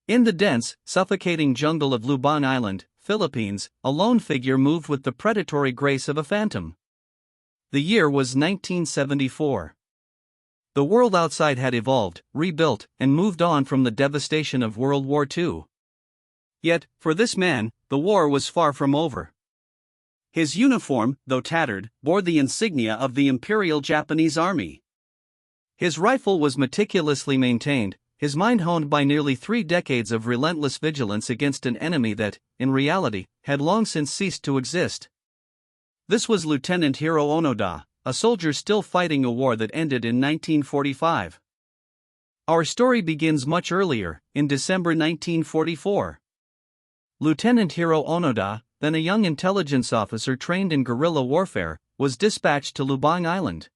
In the dense, suffocating jungle of Lubang Island, Philippines, a lone figure moved with the predatory grace of a phantom. The year was 1974. The world outside had evolved, rebuilt, and moved on from the devastation of World War II. Yet, for this man, the war was far from over. His uniform, though tattered, bore the insignia of the Imperial Japanese Army. His rifle was meticulously maintained, his mind honed by nearly 3 decades of relentless vigilance against an enemy that, in reality, had long since ceased to exist. This was Lieutenant Hiroo Onoda, a soldier still fighting a war that ended in 1945. Our story begins much earlier, in December 1944. Lieutenant Hiroo Onoda, then a young intelligence officer trained in guerrilla warfare, was dispatched to Lubang Island.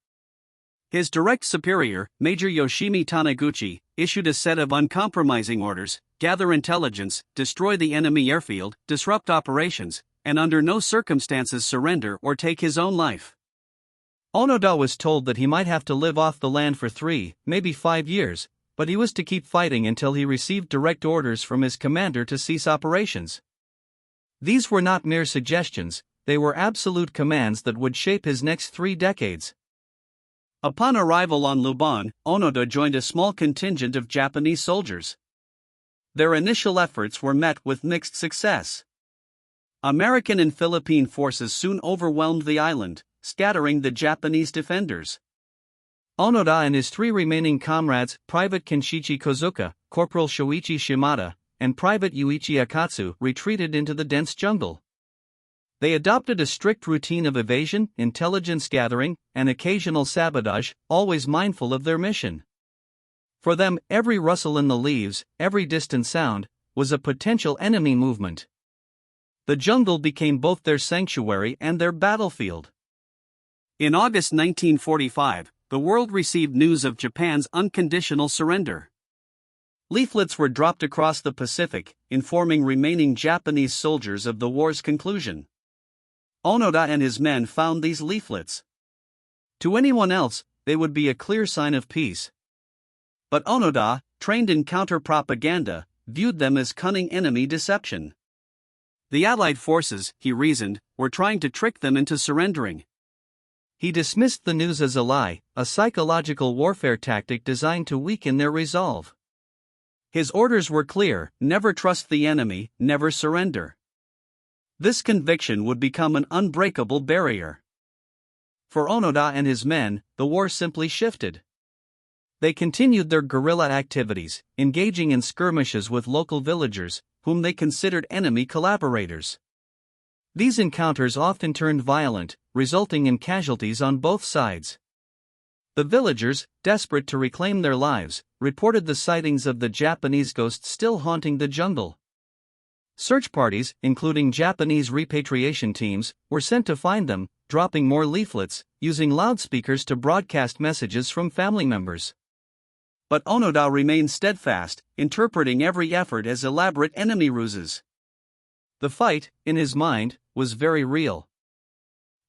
His direct superior, Major Yoshimi Taniguchi, issued a set of uncompromising orders: gather intelligence, destroy the enemy airfield, disrupt operations, and under no circumstances surrender or take his own life. Onoda was told that he might have to live off the land for 3, maybe 5 years, but he was to keep fighting until he received direct orders from his commander to cease operations. These were not mere suggestions, they were absolute commands that would shape his next 3 decades. Upon arrival on Lubang, Onoda joined a small contingent of Japanese soldiers. Their initial efforts were met with mixed success. American and Philippine forces soon overwhelmed the island, scattering the Japanese defenders. Onoda and his 3 remaining comrades, Private Kenshichi Kozuka, Corporal Shoichi Shimada, and Private Yuichi Akatsu, retreated into the dense jungle. They adopted a strict routine of evasion, intelligence gathering, and occasional sabotage, always mindful of their mission. For them, every rustle in the leaves, every distant sound, was a potential enemy movement. The jungle became both their sanctuary and their battlefield. In August 1945, the world received news of Japan's unconditional surrender. Leaflets were dropped across the Pacific, informing remaining Japanese soldiers of the war's conclusion. Onoda and his men found these leaflets. To anyone else, they would be a clear sign of peace. But Onoda, trained in counter-propaganda, viewed them as cunning enemy deception. The Allied forces, he reasoned, were trying to trick them into surrendering. He dismissed the news as a lie, a psychological warfare tactic designed to weaken their resolve. His orders were clear: never trust the enemy, never surrender. This conviction would become an unbreakable barrier. For Onoda and his men, the war simply shifted. They continued their guerrilla activities, engaging in skirmishes with local villagers, whom they considered enemy collaborators. These encounters often turned violent, resulting in casualties on both sides. The villagers, desperate to reclaim their lives, reported the sightings of the Japanese ghosts still haunting the jungle. Search parties, including Japanese repatriation teams, were sent to find them, dropping more leaflets, using loudspeakers to broadcast messages from family members. But Onoda remained steadfast, interpreting every effort as elaborate enemy ruses. The fight, in his mind, was very real.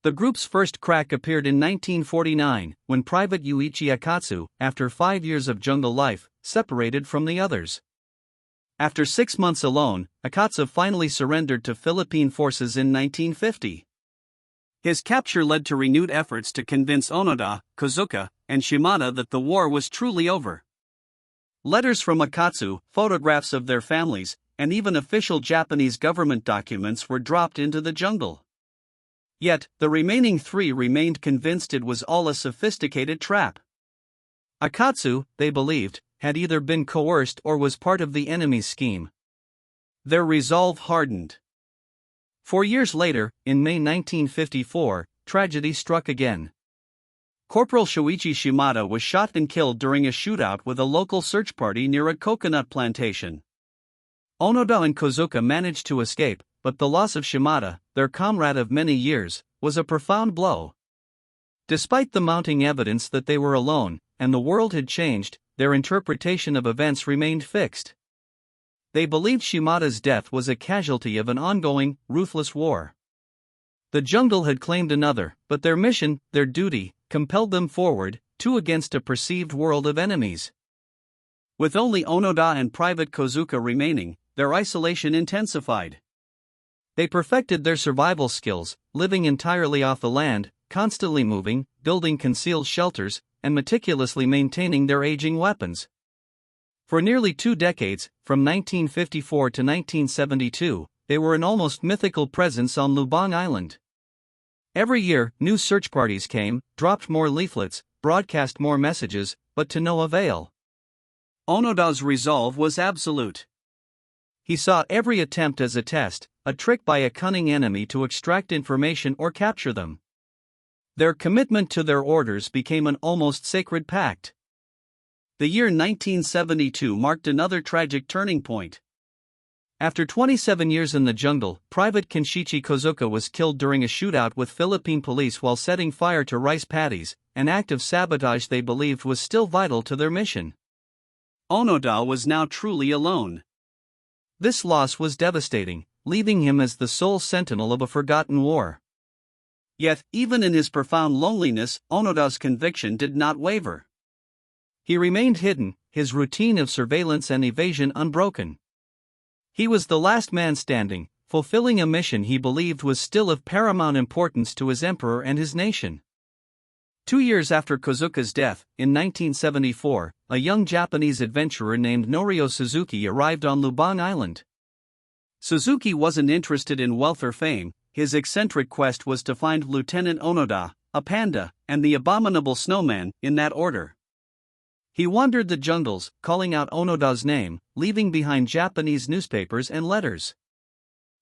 The group's first crack appeared in 1949, when Private Yuichi Akatsu, after 5 years of jungle life, separated from the others. After 6 months alone, Akatsu finally surrendered to Philippine forces in 1950. His capture led to renewed efforts to convince Onoda, Kozuka, and Shimada that the war was truly over. Letters from Akatsu, photographs of their families, and even official Japanese government documents were dropped into the jungle. Yet, the remaining 3 remained convinced it was all a sophisticated trap. Akatsu, they believed, had either been coerced or was part of the enemy's scheme. Their resolve hardened. 4 years later, in May 1954, tragedy struck again. Corporal Shoichi Shimada was shot and killed during a shootout with a local search party near a coconut plantation. Onoda and Kozuka managed to escape, but the loss of Shimada, their comrade of many years, was a profound blow. Despite the mounting evidence that they were alone, and the world had changed, their interpretation of events remained fixed. They believed Shimada's death was a casualty of an ongoing, ruthless war. The jungle had claimed another, but their mission, their duty, compelled them forward, 2 against a perceived world of enemies. With only Onoda and Private Kozuka remaining, their isolation intensified. They perfected their survival skills, living entirely off the land, constantly moving, building concealed shelters, and meticulously maintaining their aging weapons. For nearly 2 decades, from 1954 to 1972, they were an almost mythical presence on Lubang Island. Every year, new search parties came, dropped more leaflets, broadcast more messages, but to no avail. Onoda's resolve was absolute. He saw every attempt as a test, a trick by a cunning enemy to extract information or capture them. Their commitment to their orders became an almost sacred pact. The year 1972 marked another tragic turning point. After 27 years in the jungle, Private Kenshichi Kozuka was killed during a shootout with Philippine police while setting fire to rice paddies, an act of sabotage they believed was still vital to their mission. Onoda was now truly alone. This loss was devastating, leaving him as the sole sentinel of a forgotten war. Yet, even in his profound loneliness, Onoda's conviction did not waver. He remained hidden, his routine of surveillance and evasion unbroken. He was the last man standing, fulfilling a mission he believed was still of paramount importance to his emperor and his nation. 2 years after Kozuka's death, in 1974, a young Japanese adventurer named Norio Suzuki arrived on Lubang Island. Suzuki wasn't interested in wealth or fame. His eccentric quest was to find Lieutenant Onoda, a panda, and the abominable snowman, in that order. He wandered the jungles, calling out Onoda's name, leaving behind Japanese newspapers and letters.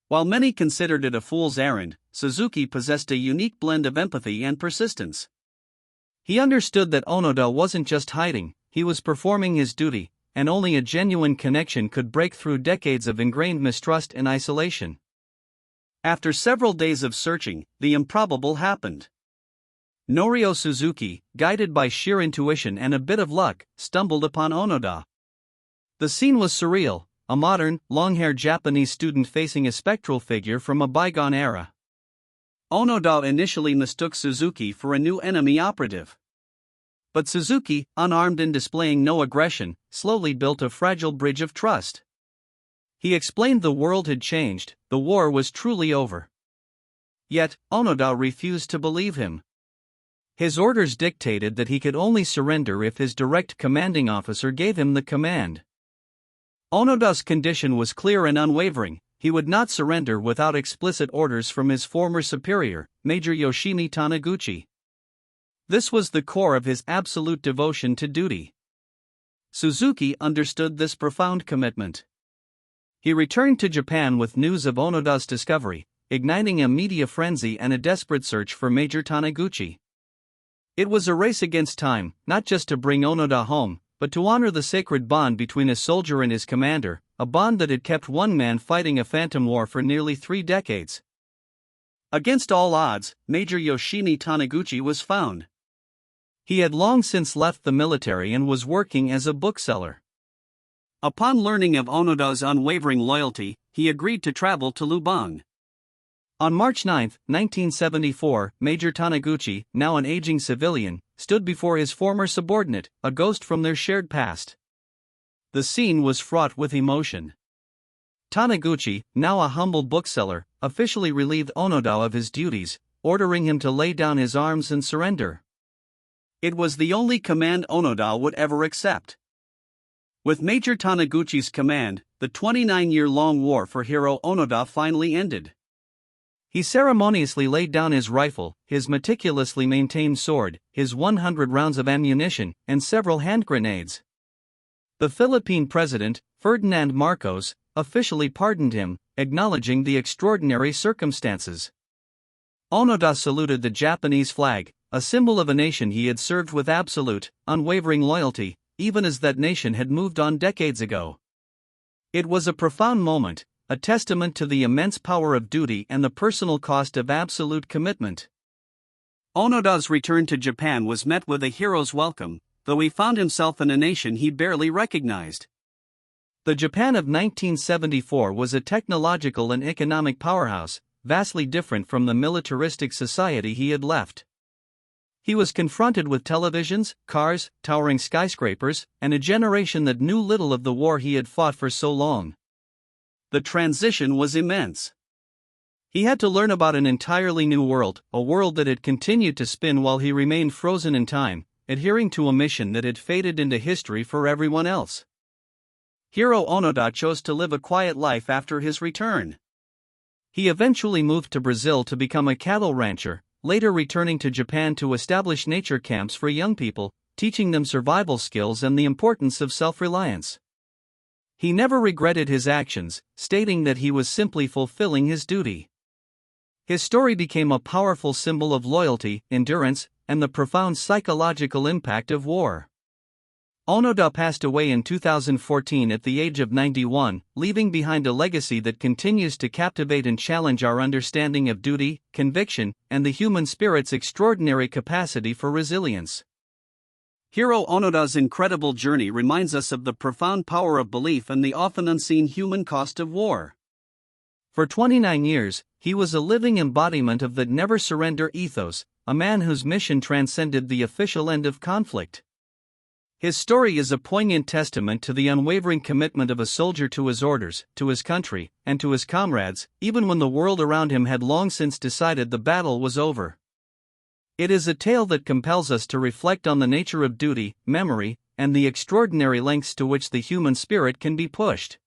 While many considered it a fool's errand, Suzuki possessed a unique blend of empathy and persistence. He understood that Onoda wasn't just hiding, he was performing his duty, and only a genuine connection could break through decades of ingrained mistrust and isolation. After several days of searching, the improbable happened. Norio Suzuki, guided by sheer intuition and a bit of luck, stumbled upon Onoda. The scene was surreal, a modern, long-haired Japanese student facing a spectral figure from a bygone era. Onoda initially mistook Suzuki for a new enemy operative. But Suzuki, unarmed and displaying no aggression, slowly built a fragile bridge of trust. He explained the world had changed, the war was truly over. Yet, Onoda refused to believe him. His orders dictated that he could only surrender if his direct commanding officer gave him the command. Onoda's condition was clear and unwavering: he would not surrender without explicit orders from his former superior, Major Yoshimi Taniguchi. This was the core of his absolute devotion to duty. Suzuki understood this profound commitment. He returned to Japan with news of Onoda's discovery, igniting a media frenzy and a desperate search for Major Taniguchi. It was a race against time, not just to bring Onoda home, but to honor the sacred bond between a soldier and his commander, a bond that had kept one man fighting a phantom war for nearly 3 decades. Against all odds, Major Yoshimi Taniguchi was found. He had long since left the military and was working as a bookseller. Upon learning of Onoda's unwavering loyalty, he agreed to travel to Lubang. On March 9, 1974, Major Taniguchi, now an aging civilian, stood before his former subordinate, a ghost from their shared past. The scene was fraught with emotion. Taniguchi, now a humble bookseller, officially relieved Onoda of his duties, ordering him to lay down his arms and surrender. It was the only command Onoda would ever accept. With Major Taniguchi's command, the 29-year-long war for Hiroo Onoda finally ended. He ceremoniously laid down his rifle, his meticulously maintained sword, his 100 rounds of ammunition, and several hand grenades. The Philippine president, Ferdinand Marcos, officially pardoned him, acknowledging the extraordinary circumstances. Onoda saluted the Japanese flag, a symbol of a nation he had served with absolute, unwavering loyalty, even as that nation had moved on decades ago. It was a profound moment, a testament to the immense power of duty and the personal cost of absolute commitment. Onoda's return to Japan was met with a hero's welcome, though he found himself in a nation he barely recognized. The Japan of 1974 was a technological and economic powerhouse, vastly different from the militaristic society he had left. He was confronted with televisions, cars, towering skyscrapers, and a generation that knew little of the war he had fought for so long. The transition was immense. He had to learn about an entirely new world, a world that had continued to spin while he remained frozen in time, adhering to a mission that had faded into history for everyone else. Hiroo Onoda chose to live a quiet life after his return. He eventually moved to Brazil to become a cattle rancher, later returning to Japan to establish nature camps for young people, teaching them survival skills and the importance of self-reliance. He never regretted his actions, stating that he was simply fulfilling his duty. His story became a powerful symbol of loyalty, endurance, and the profound psychological impact of war. Onoda passed away in 2014 at the age of 91, leaving behind a legacy that continues to captivate and challenge our understanding of duty, conviction, and the human spirit's extraordinary capacity for resilience. Hiroo Onoda's incredible journey reminds us of the profound power of belief and the often unseen human cost of war. For 29 years, he was a living embodiment of the never surrender ethos, a man whose mission transcended the official end of conflict. His story is a poignant testament to the unwavering commitment of a soldier to his orders, to his country, and to his comrades, even when the world around him had long since decided the battle was over. It is a tale that compels us to reflect on the nature of duty, memory, and the extraordinary lengths to which the human spirit can be pushed.